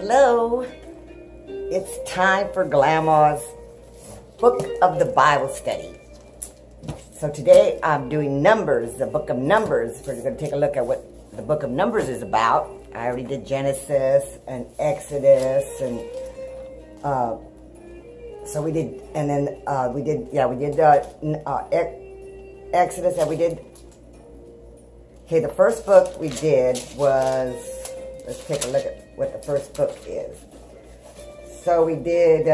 Hello, it's time for Glam-ma's Book of the Bible Study. So today I'm doing Numbers, the Book of Numbers. We're going to take a look at what the Book of Numbers is about. I already did Genesis and Exodus, and so we did, and then we did Exodus, and we did. Okay, the first book we did was, let's take a look at what the first book is. So we did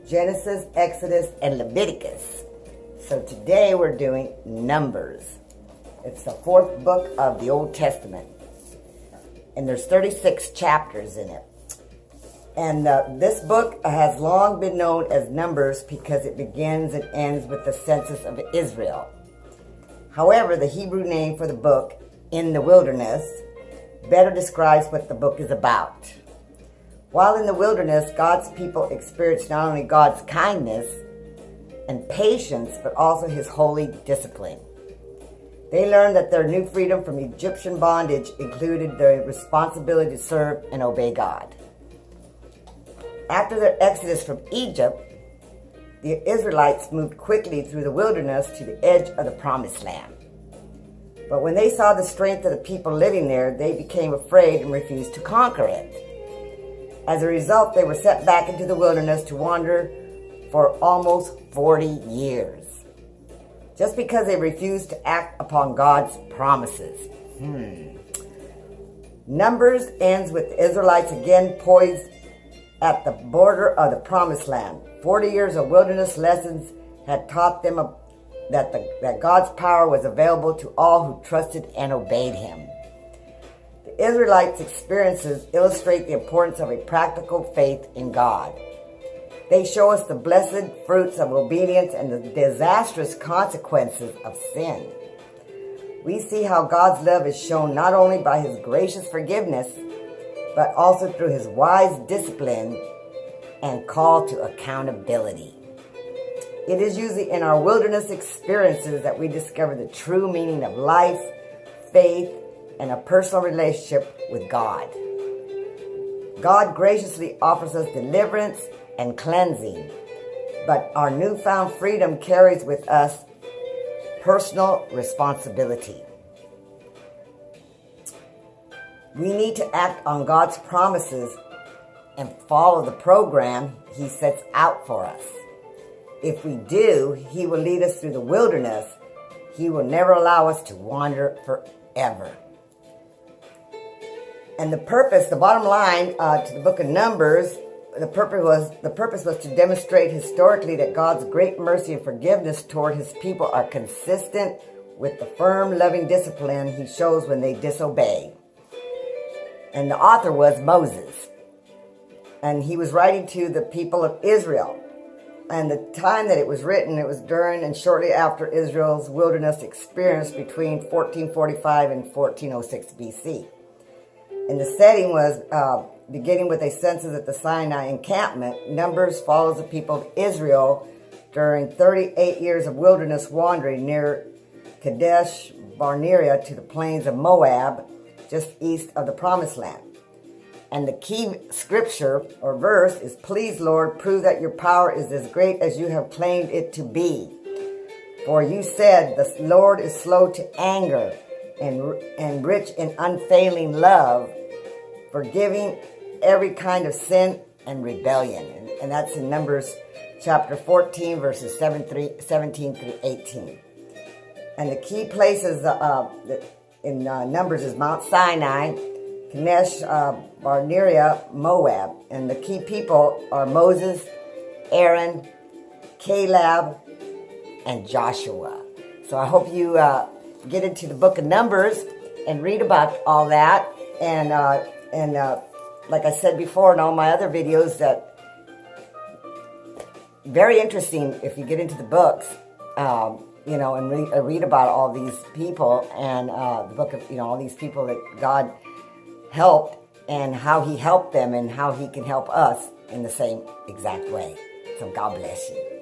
Genesis, Exodus, and Leviticus. So today we're doing Numbers. It's the fourth book of the Old Testament. And there's 36 chapters in it. And this book has long been known as Numbers because it begins and ends with the census of Israel. However, the Hebrew name for the book, In the Wilderness, better describes what the book is about. While in the wilderness, God's people experienced not only God's kindness and patience, but also His holy discipline. They learned that their new freedom from Egyptian bondage included the responsibility to serve and obey God. After their exodus from Egypt, the Israelites moved quickly through the wilderness to the edge of the Promised Land. But when they saw the strength of the people living there, they became afraid and refused to conquer it. As a result, they were sent back into the wilderness to wander for almost 40 years. Just because they refused to act upon God's promises. Numbers ends with the Israelites again poised at the border of the Promised Land. 40 years of wilderness lessons had taught them that God's power was available to all who trusted and obeyed Him. The Israelites' experiences illustrate the importance of a practical faith in God. They show us the blessed fruits of obedience and the disastrous consequences of sin. We see how God's love is shown not only by His gracious forgiveness, but also through His wise discipline and call to accountability. It is usually in our wilderness experiences that we discover the true meaning of life, faith, and a personal relationship with God. God graciously offers us deliverance and cleansing, but our newfound freedom carries with us personal responsibility. We need to act on God's promises and follow the program He sets out for us. If we do, He will lead us through the wilderness. He will never allow us to wander forever. And the bottom line to the book of Numbers, the purpose was to demonstrate historically that God's great mercy and forgiveness toward His people are consistent with the firm, loving discipline He shows when they disobey. And the author was Moses. And he was writing to the people of Israel. And the time that it was written, it was during and shortly after Israel's wilderness experience between 1445 and 1406 BC. And the setting was beginning with a census at the Sinai encampment. Numbers follows the people of Israel during 38 years of wilderness wandering near Kadesh Barnea to the plains of Moab, just east of the Promised Land. And the key scripture or verse is, "Please, Lord, prove that your power is as great as you have claimed it to be. For you said, the Lord is slow to anger and rich in unfailing love, forgiving every kind of sin and rebellion." And that's in Numbers chapter 14, verses 17 through 18. And the key places in Numbers is Mount Sinai, Kadesh Barnea, Moab. And the key people are Moses, Aaron, Caleb, and Joshua. So I hope you get into the book of Numbers and read about all that. And like I said before in all my other videos, that very interesting if you get into the books, and read about all these people and the book of, all these people that God helped and how He helped them and how He can help us in the same exact way. So God bless you.